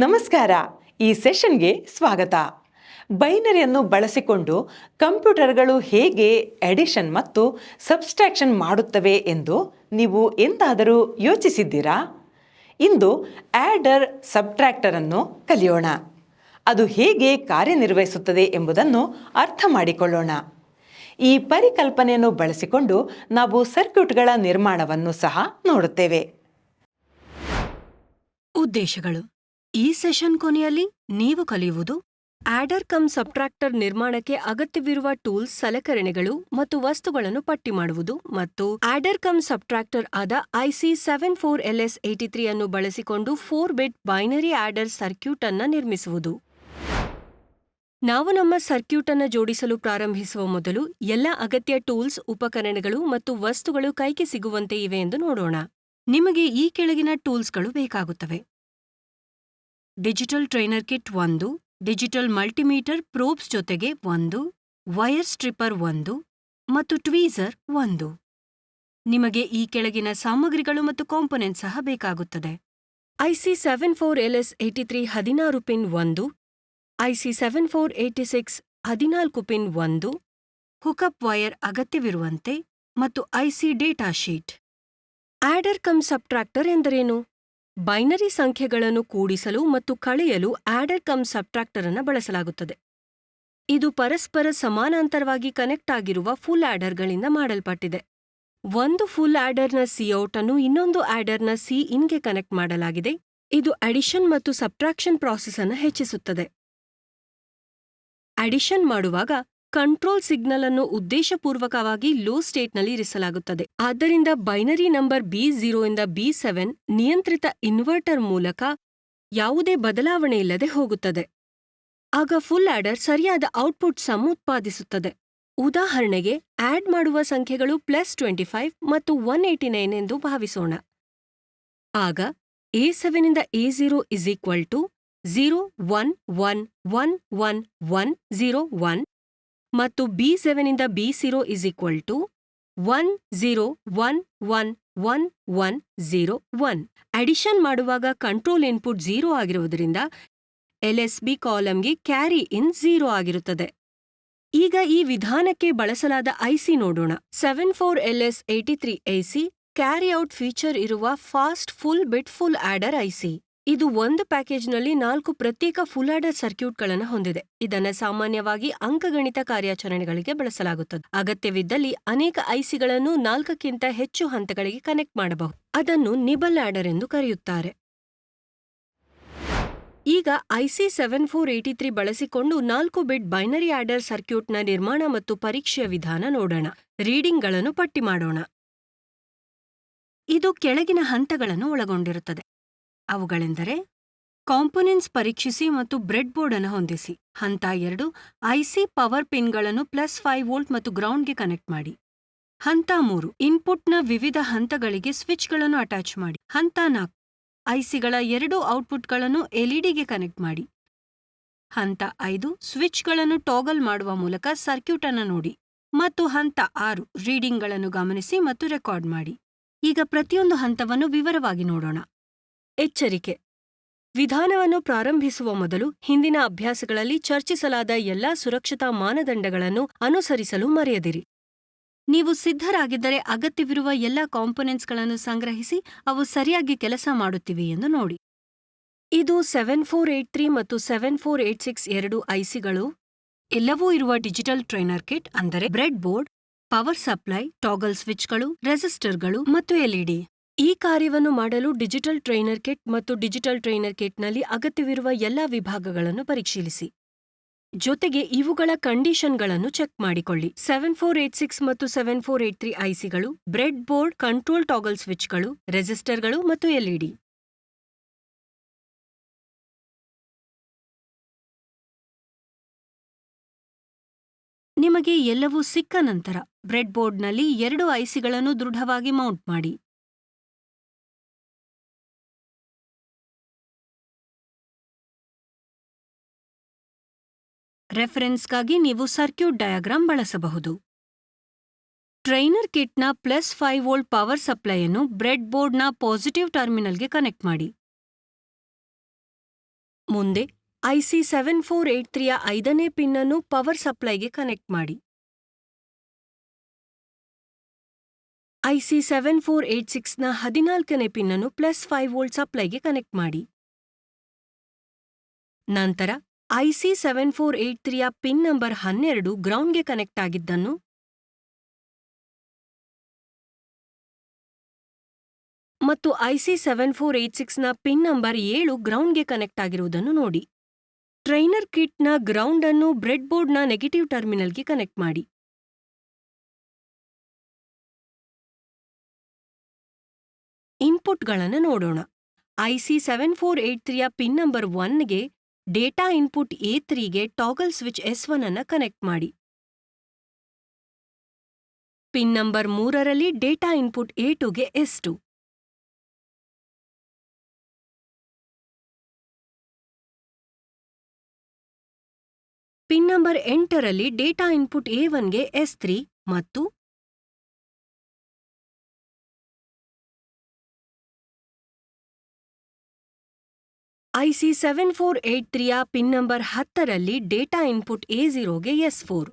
ನಮಸ್ಕಾರ. ಈ ಸೆಷನ್ಗೆ ಸ್ವಾಗತ. ಬೈನರಿಯನ್ನು ಬಳಸಿಕೊಂಡು ಕಂಪ್ಯೂಟರ್ಗಳು ಹೇಗೆ ಎಡಿಷನ್ ಮತ್ತು ಸಬ್ಸ್ಟ್ರಾಕ್ಷನ್ ಮಾಡುತ್ತವೆ ಎಂದು ನೀವು ಎಂದಾದರೂ ಯೋಚಿಸಿದ್ದೀರಾ? ಇಂದು ಆ್ಯಡರ್ ಸಬ್ಟ್ರಾಕ್ಟರ್ ಅನ್ನು ಕಲಿಯೋಣ. ಅದು ಹೇಗೆ ಕಾರ್ಯನಿರ್ವಹಿಸುತ್ತದೆ ಎಂಬುದನ್ನು ಅರ್ಥ ಮಾಡಿಕೊಳ್ಳೋಣ. ಈ ಪರಿಕಲ್ಪನೆಯನ್ನು ಬಳಸಿಕೊಂಡು ನಾವು ಸರ್ಕ್ಯೂಟ್ಗಳ ನಿರ್ಮಾಣವನ್ನು ಸಹ ನೋಡುತ್ತೇವೆ. ಉದ್ದೇಶಗಳು: ಈ ಸೆಷನ್ ಕೊನೆಯಲ್ಲಿ ನೀವು ಕಲಿಯುವುದು ಆಡರ್ ಕಮ್ ಸಬ್ಟ್ರಾಕ್ಟರ್ ನಿರ್ಮಾಣಕ್ಕೆ ಅಗತ್ಯವಿರುವ ಟೂಲ್ಸ್, ಸಲಕರಣೆಗಳು ಮತ್ತು ವಸ್ತುಗಳನ್ನು ಪಟ್ಟಿ ಮಾಡುವುದು ಮತ್ತು ಆಡರ್ ಕಮ್ ಸಬ್ಟ್ರಾಕ್ಟರ್ ಆದ IC 74LS83 ಅನ್ನು ಬಳಸಿಕೊಂಡು 4-ಬಿಟ್ ಬೈನರಿ ಆಡರ್ ಸರ್ಕ್ಯೂಟ್ ಅನ್ನು ನಿರ್ಮಿಸುವುದು. ನಾವು ನಮ್ಮ ಸರ್ಕ್ಯೂಟ್ ಅನ್ನು ಜೋಡಿಸಲು ಪ್ರಾರಂಭಿಸುವ ಮೊದಲು ಎಲ್ಲ ಅಗತ್ಯ ಟೂಲ್ಸ್, ಉಪಕರಣಗಳು ಮತ್ತು ವಸ್ತುಗಳು ಕೈಗೆ ಸಿಗುವಂತೆ ಇವೆ ಎಂದು ನೋಡೋಣ. ನಿಮಗೆ ಈ ಕೆಳಗಿನ ಟೂಲ್ಸ್ಗಳು ಬೇಕಾಗುತ್ತವೆ: digital trainer kit 1, digital multimeter probes ಜೊತೆಗೆ 1, ವೈರ್ ಸ್ಟ್ರಿಪ್ಪರ್ 1 ಮತ್ತು ಟ್ವೀಸರ್ 1. ನಿಮಗೆ ಈ ಕೆಳಗಿನ ಸಾಮಗ್ರಿಗಳು ಮತ್ತು ಕಾಂಪೊನೆಂಟ್ ಸಹ ಬೇಕಾಗುತ್ತದೆ: IC 74LS83 16 pin 1, IC 7486 14 pin 1, hookup wire ಅಗತ್ಯವಿರುವಂತೆ ಮತ್ತು IC data sheet. Adder cum subtractor ಎಂದರೇನು? ಬೈನರಿ ಸಂಖ್ಯೆಗಳನ್ನು ಕೂಡಿಸಲು ಮತ್ತು ಕಳೆಯಲು ಆಡರ್ ಕಮ್ ಸಬ್ಟ್ರಾಕ್ಟರ್ ಅನ್ನು ಬಳಸಲಾಗುತ್ತದೆ. ಇದು ಪರಸ್ಪರ ಸಮಾನಾಂತರವಾಗಿ ಕನೆಕ್ಟ್ ಆಗಿರುವ ಫುಲ್ ಆಡರ್ಗಳಿಂದ ಮಾಡಲ್ಪಟ್ಟಿದೆ. ಒಂದು ಫುಲ್ ಆಡರ್ನ ಸಿಔಟ್ ಅನ್ನು ಇನ್ನೊಂದು ಆಡರ್ನ ಸಿಇನ್ಗೆ ಕನೆಕ್ಟ್ ಮಾಡಲಾಗಿದೆ. ಇದು ಅಡಿಷನ್ ಮತ್ತು ಸಬ್ಟ್ರಾಕ್ಷನ್ ಪ್ರಾಸೆಸ್ ಅನ್ನು ಹೆಚ್ಚಿಸುತ್ತದೆ. ಅಡಿಷನ್ ಮಾಡುವಾಗ ಕಂಟ್ರೋಲ್ ಸಿಗ್ನಲ್ ಅನ್ನು ಉದ್ದೇಶಪೂರ್ವಕವಾಗಿ ಲೋ ಸ್ಟೇಟ್ನಲ್ಲಿ ಇರಿಸಲಾಗುತ್ತದೆ. ಆದ್ದರಿಂದ ಬೈನರಿ ನಂಬರ್ B0 ಇಂದ B7 ನಿಯಂತ್ರಿತ ಇನ್ವರ್ಟರ್ ಮೂಲಕ ಯಾವುದೇ ಬದಲಾವಣೆ ಇಲ್ಲದೆ ಹೋಗುತ್ತದೆ. ಆಗ ಫುಲ್ ಆಡರ್ ಸರಿಯಾದ ಔಟ್ಪುಟ್ ಸಮ್ ಉತ್ಪಾದಿಸುತ್ತದೆ. ಉದಾಹರಣೆಗೆ, ಆಡ್ ಮಾಡುವ ಸಂಖ್ಯೆಗಳು +25 ಮತ್ತು 189 ಎಂದು ಭಾವಿಸೋಣ. ಆಗ A7 ಇಂದ A0 0 1 1 1 1 1 0 1 ಮತ್ತು B7 ಇಂದ B0 1 0 1 1 1 1 0 1. ಅಡಿಷನ್ ಮಾಡುವಾಗ ಕಂಟ್ರೋಲ್ ಇನ್ಪುಟ್ 0 ಆಗಿರುವುದರಿಂದ LSB ಕಾಲಂಗೆ ಕ್ಯಾರಿ ಇನ್ 0 ಆಗಿರುತ್ತದೆ. ಈಗ ಈ ವಿಧಾನಕ್ಕೆ ಬಳಸಲಾದ IC ನೋಡೋಣ. 74LS83 IC carry out feature ಇರುವ ಫಾಸ್ಟ್ ಫುಲ್ ಬಿಟ್ ಫುಲ್ ಆಡರ್ IC. ಇದು ಒಂದು ಪ್ಯಾಕೇಜ್ನಲ್ಲಿ 4 ಪ್ರತ್ಯೇಕ ಫುಲ್ ಆಡರ್ ಸರ್ಕ್ಯೂಟ್ಗಳನ್ನು ಹೊಂದಿದೆ. ಇದನ್ನು ಸಾಮಾನ್ಯವಾಗಿ ಅಂಕಗಣಿತ ಕಾರ್ಯಾಚರಣೆಗಳಿಗೆ ಬಳಸಲಾಗುತ್ತದೆ. ಅಗತ್ಯವಿದ್ದಲ್ಲಿ ಅನೇಕ ICಗಳನ್ನು 4ಕ್ಕಿಂತ ಹೆಚ್ಚು ಹಂತಗಳಿಗೆ ಕನೆಕ್ಟ್ ಮಾಡಬಹುದು. ಅದನ್ನು ನಿಬಲ್ ಆಡರ್ ಎಂದು ಕರೆಯುತ್ತಾರೆ. ಈಗ IC 7483 ಬಳಸಿಕೊಂಡು 4-ಬಿಟ್ ಬೈನರಿ ಆಡರ್ ಸರ್ಕ್ಯೂಟ್ನ ನಿರ್ಮಾಣ ಮತ್ತು ಪರೀಕ್ಷೆಯ ವಿಧಾನ ನೋಡೋಣ. ರೀಡಿಂಗ್ಗಳನ್ನು ಪಟ್ಟಿ ಮಾಡೋಣ. ಇದು ಕೆಳಗಿನ ಹಂತಗಳನ್ನು ಒಳಗೊಂಡಿರುತ್ತದೆ. ಅವುಗಳೆಂದರೆ: ಕಾಂಪೊನೆಂಟ್ಸ್ ಪರೀಕ್ಷಿಸಿ ಮತ್ತು ಬ್ರೆಡ್ಬೋರ್ಡ್ ಅನ್ನು ಹೊಂದಿಸಿ. ಹಂತ 2, IC ಪವರ್ ಪಿನ್ಗಳನ್ನು +5 ವೋಲ್ಟ್ ಮತ್ತು ಗ್ರೌಂಡ್ಗೆ ಕನೆಕ್ಟ್ ಮಾಡಿ. ಹಂತ 3, ಇನ್ಪುಟ್ನ ವಿವಿಧ ಹಂತಗಳಿಗೆ ಸ್ವಿಚ್ಗಳನ್ನು ಅಟ್ಯಾಚ್ ಮಾಡಿ. ಹಂತ 4, ICಗಳ 2 ಔಟ್ಪುಟ್ಗಳನ್ನು LEDಗೆ ಕನೆಕ್ಟ್ ಮಾಡಿ. ಹಂತ 5, ಸ್ವಿಚ್ಗಳನ್ನು ಟಾಗಲ್ ಮಾಡುವ ಮೂಲಕ ಸರ್ಕ್ಯೂಟ್ ಅನ್ನು ನೋಡಿ. ಮತ್ತು ಹಂತ 6, ರೀಡಿಂಗ್ಗಳನ್ನು ಗಮನಿಸಿ ಮತ್ತು ರೆಕಾರ್ಡ್ ಮಾಡಿ. ಈಗ ಪ್ರತಿಯೊಂದು ಹಂತವನ್ನು ವಿವರವಾಗಿ ನೋಡೋಣ. ಎಚ್ಚರಿಕೆ: ವಿಧಾನವನ್ನು ಪ್ರಾರಂಭಿಸುವ ಮೊದಲು ಹಿಂದಿನ ಅಭ್ಯಾಸಗಳಲ್ಲಿ ಚರ್ಚಿಸಲಾದ ಎಲ್ಲಾ ಸುರಕ್ಷತಾ ಮಾನದಂಡಗಳನ್ನು ಅನುಸರಿಸಲು ಮರೆಯದಿರಿ. ನೀವು ಸಿದ್ಧರಾಗಿದ್ದರೆ ಅಗತ್ಯವಿರುವ ಎಲ್ಲ ಕಾಂಪೊನೆಂಟ್ಸ್ಗಳನ್ನು ಸಂಗ್ರಹಿಸಿ ಅವು ಸರಿಯಾಗಿ ಕೆಲಸ ಮಾಡುತ್ತಿವೆ ಎಂದು ನೋಡಿ. ಇದು 7483 ಮತ್ತು 7486 2 ICಗಳು ಎಲ್ಲವೂ ಇರುವ ಡಿಜಿಟಲ್ ಟ್ರೈನರ್ ಕಿಟ್, ಅಂದರೆ bread board, power supply, toggle ಸ್ವಿಚ್ಗಳು, ರೆಸಿಸ್ಟರ್ಗಳು ಮತ್ತು LED. ಈ ಕಾರ್ಯವನ್ನು ಮಾಡಲು ಡಿಜಿಟಲ್ ಟ್ರೈನರ್ ಕಿಟ್ ಮತ್ತು ಡಿಜಿಟಲ್ ಟ್ರೈನರ್ ಕಿಟ್ನಲ್ಲಿ ಅಗತ್ಯವಿರುವ ಎಲ್ಲಾ ವಿಭಾಗಗಳನ್ನು ಪರಿಶೀಲಿಸಿ. ಜೊತೆಗೆ ಇವುಗಳ ಕಂಡೀಷನ್ಗಳನ್ನು ಚೆಕ್ ಮಾಡಿಕೊಳ್ಳಿ. 7486 ಮತ್ತು 7483 ICಗಳು ಬ್ರೆಡ್ ಬೋರ್ಡ್, ಕಂಟ್ರೋಲ್ ಟಾಗಲ್ ಸ್ವಿಚ್ಗಳು, ರೆಸಿಸ್ಟರ್ಗಳು ಮತ್ತು LED. ನಿಮಗೆ ಎಲ್ಲವೂ ಸಿಕ್ಕ ನಂತರ ಬ್ರೆಡ್ ಬೋರ್ಡ್ನಲ್ಲಿ 2 ICಗಳನ್ನು ದೃಢವಾಗಿ ಮೌಂಟ್ ಮಾಡಿ. ರೆಫರೆನ್ಸ್ಗಾಗಿ ನೀವು ಸರ್ಕ್ಯೂಟ್ ಡಯಾಗ್ರಾಮ್ ಬಳಸಬಹುದು. ಟ್ರೈನರ್ ಕಿಟ್ನ +5 ವೋಲ್ಟ್ ಪವರ್ ಸಪ್ಲೈಯನ್ನು ಬ್ರೆಡ್ ಬೋರ್ಡ್ನ ಪಾಸಿಟಿವ್ ಟರ್ಮಿನಲ್ಗೆ ಕನೆಕ್ಟ್ ಮಾಡಿ. ಮುಂದೆ ಐಸಿ 7483ಯ 5ನೇ ಪಿನ್ ಅನ್ನು ಪವರ್ ಸಪ್ಲೈಗೆ ಕನೆಕ್ಟ್ ಮಾಡಿ. ಐಸಿ 7486ನ 14ನೇ ಪಿನ್ ಅನ್ನು +5 ವೋಲ್ಟ್ ಸಪ್ಲೈಗೆ ಕನೆಕ್ಟ್ ಮಾಡಿ. ನಂತರ ಐಸಿ 7483ಯ ಪಿನ್ ನಂಬರ್ 12 ಗ್ರೌಂಡ್ಗೆ ಕನೆಕ್ಟ್ ಆಗಿದ್ದನ್ನು ಮತ್ತು ಐಸಿ 7486ನ ಪಿನ್ ನಂಬರ್ 7 ಗ್ರೌಂಡ್ಗೆ ಕನೆಕ್ಟ್ ಆಗಿರುವುದನ್ನು ನೋಡಿ. ಟ್ರೈನರ್ ಕಿಟ್ನ ಗ್ರೌಂಡ್ ಅನ್ನು ಬ್ರೆಡ್ ಬೋರ್ಡ್ನ ನೆಗೆಟಿವ್ ಟರ್ಮಿನಲ್ಗೆ ಕನೆಕ್ಟ್ ಮಾಡಿ. ಇನ್ಪುಟ್ಗಳನ್ನು ನೋಡೋಣ. ಐಸಿ 7483ಯ ಪಿನ್ ನಂಬರ್ 1ಗೆ ಡೇಟಾ ಇನ್ಪುಟ್ A3ಗೆ ಟಾಗಲ್ ಸ್ವಿಚ್ S1 ಅನ್ನು ಕನೆಕ್ಟ್ ಮಾಡಿ. ಪಿನ್ ನಂಬರ್ 3ರಲ್ಲಿ ಡೇಟಾ ಇನ್ಪುಟ್ A2ಗೆ S2. ಪಿನ್ ನಂಬರ್ 8ರಲ್ಲಿ ಡೇಟಾ ಇನ್ಪುಟ್ A1ಗೆ S3 ಮತ್ತು ಐಸಿ 7483ಯ ಪಿನ್ ನಂಬರ್ 10ರಲ್ಲಿ ಡೇಟಾ ಇನ್ಪುಟ್ A0ಗೆ S4.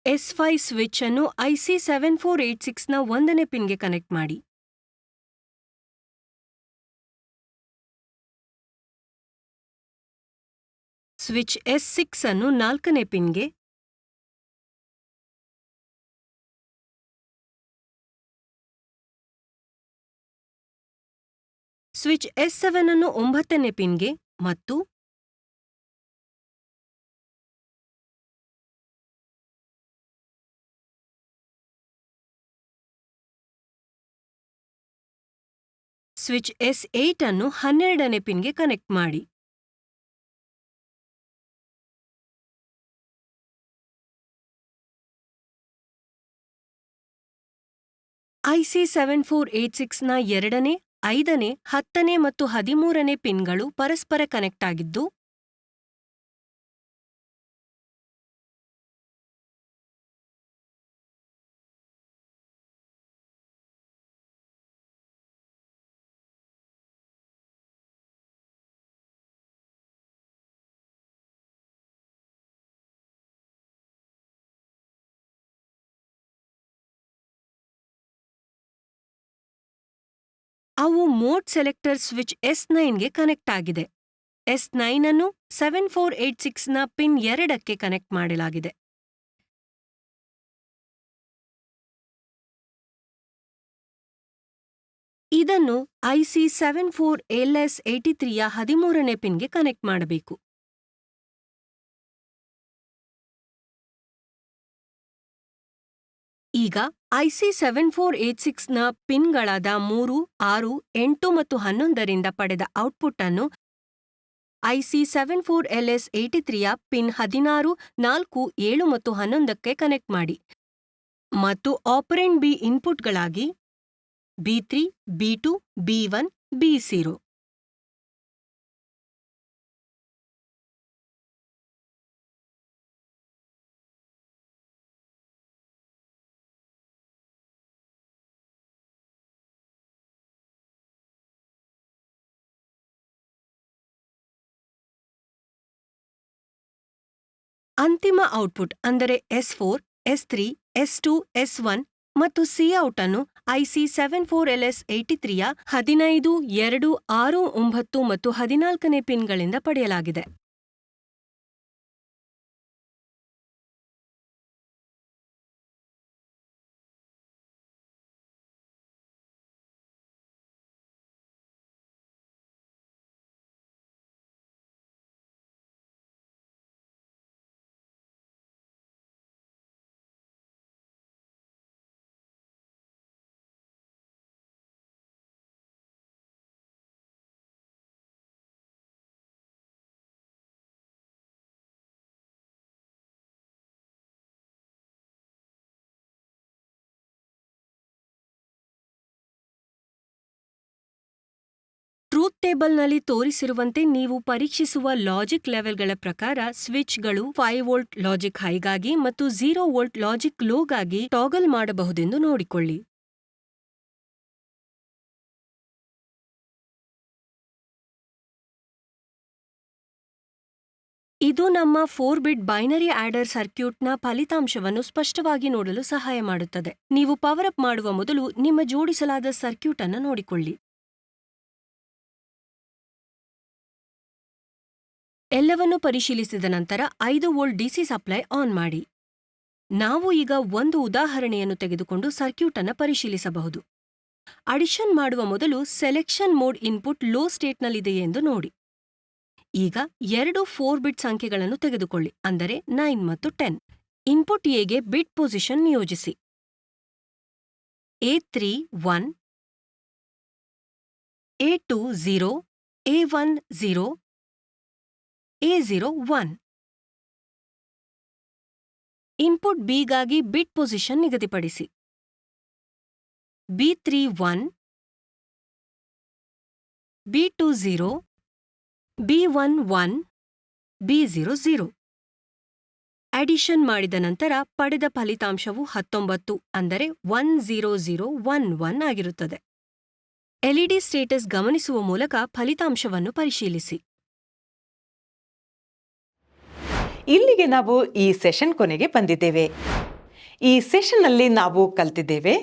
S5 ಸ್ವಿಚ್ ಅನ್ನು ಐಸಿ 7486ನ 1ನೇ ಪಿನ್ಗೆ ಕನೆಕ್ಟ್ ಮಾಡಿ. ಸ್ವಿಚ್ S6 ಅನ್ನು 4ನೇ ಪಿನ್ಗೆ, ಸ್ವಿಚ್ S7 ಅನ್ನು 9ನೇ ಪಿನ್ಗೆ ಮತ್ತು ಸ್ವಿಚ್ S8 ಅನ್ನು 12ನೇ ಪಿನ್ಗೆ ಕನೆಕ್ಟ್ ಮಾಡಿ. ಐಸಿ 7486ನ 2ನೇ, 5ನೇ, 10ನೇ ಮತ್ತು 13ನೇ ಪಿನ್ಗಳು ಪರಸ್ಪರ ಕನೆಕ್ಟ್ ಆಗಿದ್ದು, ಅವು ಮೋಡ್ ಸೆಲೆಕ್ಟರ್ ಸ್ವಿಚ್ S9ಗೆ ಕನೆಕ್ಟ್ ಆಗಿದೆ. S9 ಅನ್ನು 7486ನ ಪಿನ್ 2ಕ್ಕೆ ಕನೆಕ್ಟ್ ಮಾಡಲಾಗಿದೆ. ಇದನ್ನು ಐಸಿ 74LS83ಯ 13ನೇ ಪಿನ್ಗೆ ಕನೆಕ್ಟ್ ಮಾಡಬೇಕು. ಈಗ ಐಸಿ 7486ನ ಪಿನ್ಗಳಾದ 3, 6, 8 ಮತ್ತು 11ರಿಂದ ಪಡೆದ ಔಟ್ಪುಟ್ ಅನ್ನು ಐಸಿ 74LS83ಯ ಪಿನ್ 16, 4, 7 ಮತ್ತು 11ಕ್ಕೆ ಕನೆಕ್ಟ್ ಮಾಡಿ ಮತ್ತು ಆಪರೆಂಡ್ B ಇನ್ಪುಟ್ಗಳಾಗಿ B3, B2, B1, B0ಅಂತಿಮ output ಅಂದರೆ S4, S3, S2, S1 ಮತ್ತು Cout ಅನ್ನು ಐಸಿ 74LS83ಯ 15, 2, 6, 9 ಮತ್ತು 14ನೇ ಪಿನ್ಗಳಿಂದ ಪಡೆಯಲಾಗಿದೆ. ಟ್ರೂತ್ ಟೇಬಲ್ನಲ್ಲಿ ತೋರಿಸಿರುವಂತೆ ನೀವು ಪರೀಕ್ಷಿಸುವ ಲಾಜಿಕ್ ಲೆವೆಲ್ಗಳ ಪ್ರಕಾರ ಸ್ವಿಚ್ಗಳು 5 ವೋಲ್ಟ್ ಲಾಜಿಕ್ ಹೈಗಾಗಿ ಮತ್ತು 0 ವೋಲ್ಟ್ ಲಾಜಿಕ್ ಲೋಗಾಗಿ ಟಾಗಲ್ ಮಾಡಬಹುದೆಂದು ನೋಡಿಕೊಳ್ಳಿ. ಇದು ನಮ್ಮ 4-ಬಿಟ್ ಬೈನರಿ ಆಡರ್ ಸರ್ಕ್ಯೂಟ್ನ ಫಲಿತಾಂಶವನ್ನು ಸ್ಪಷ್ಟವಾಗಿ ನೋಡಲು ಸಹಾಯ ಮಾಡುತ್ತದೆ. ನೀವು ಪವರ್ ಅಪ್ ಮಾಡುವ ಮೊದಲು ನಿಮ್ಮ ಜೋಡಿಸಲಾದ ಸರ್ಕ್ಯೂಟ್ ಅನ್ನು ನೋಡಿಕೊಳ್ಳಿ. ಎಲ್ಲವನ್ನೂ ಪರಿಶೀಲಿಸಿದ ನಂತರ 5 ವೋಲ್ಟ್ ಡಿಸಿ ಸಪ್ಲೈ ಆನ್ ಮಾಡಿ. ನಾವು ಈಗ ಒಂದು ಉದಾಹರಣೆಯನ್ನು ತೆಗೆದುಕೊಂಡು ಸರ್ಕ್ಯೂಟ್ ಅನ್ನು ಪರಿಶೀಲಿಸಬಹುದು. ಅಡಿಷನ್ ಮಾಡುವ ಮೊದಲು ಸೆಲೆಕ್ಷನ್ ಮೋಡ್ ಇನ್ಪುಟ್ ಲೋ ಸ್ಟೇಟ್ನಲ್ಲಿದೆಯೇ ಎಂದು ನೋಡಿ. ಈಗ 2 4-ಬಿಟ್ ಸಂಖ್ಯೆಗಳನ್ನು ತೆಗೆದುಕೊಳ್ಳಿ, ಅಂದರೆ 9 ಮತ್ತು 10. ಇನ್ಪುಟ್ ಎಗೆ ಬಿಟ್ ಪೊಸಿಷನ್ ನಿಯೋಜಿಸಿ. A3 1, A2 0, A1 0, A0 1. Input ಬಿಗಾಗಿ ಬಿಟ್ ಪೊಸಿಷನ್ ನಿಗದಿಪಡಿಸಿ. B3 1, B2 0, B1 1, B0 0. Addition ಮಾಡಿದ ನಂತರ ಪಡೆದ ಫಲಿತಾಂಶವು 19, ಅಂದರೆ 10011 ಆಗಿರುತ್ತದೆ. ಎಲ್ಇಡಿ ಸ್ಟೇಟಸ್ ಗಮನಿಸುವ ಮೂಲಕ ಫಲಿತಾಂಶವನ್ನು ಪರಿಶೀಲಿಸಿ. ಇಲ್ಲಿಗೆ ನಾವು ಈ ಸೆಷನ್ ಕೊನೆಗೆ ಬಂದಿದ್ದೇವೆ. ಈ ಸೆಷನ್ನಲ್ಲಿ ನಾವು ಕಲಿತಿದ್ದೇವೆ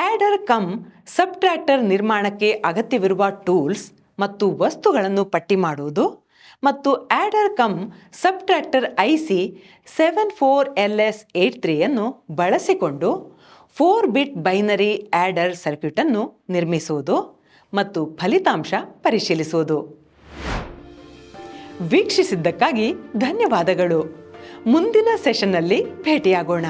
ಆಡರ್ ಕಮ್ ಸಬ್ಟ್ರಾಕ್ಟರ್ ನಿರ್ಮಾಣಕ್ಕೆ ಅಗತ್ಯವಿರುವ ಟೂಲ್ಸ್ ಮತ್ತು ವಸ್ತುಗಳನ್ನು ಪಟ್ಟಿ ಮಾಡುವುದು ಮತ್ತು order cum subtractor IC 74LS83 ಅನ್ನು ಬಳಸಿಕೊಂಡು 4-ಬಿಟ್ ಬೈನರಿ ಆಡರ್ ಸರ್ಕ್ಯೂಟ್ ಅನ್ನು ನಿರ್ಮಿಸುವುದು ಮತ್ತು ಫಲಿತಾಂಶ ಪರಿಶೀಲಿಸುವುದು. ವೀಕ್ಷಿಸಿದ್ದಕ್ಕಾಗಿ ಧನ್ಯವಾದಗಳು. ಮುಂದಿನ ಸೆಷನ್ನಲ್ಲಿ ಭೇಟಿಯಾಗೋಣ.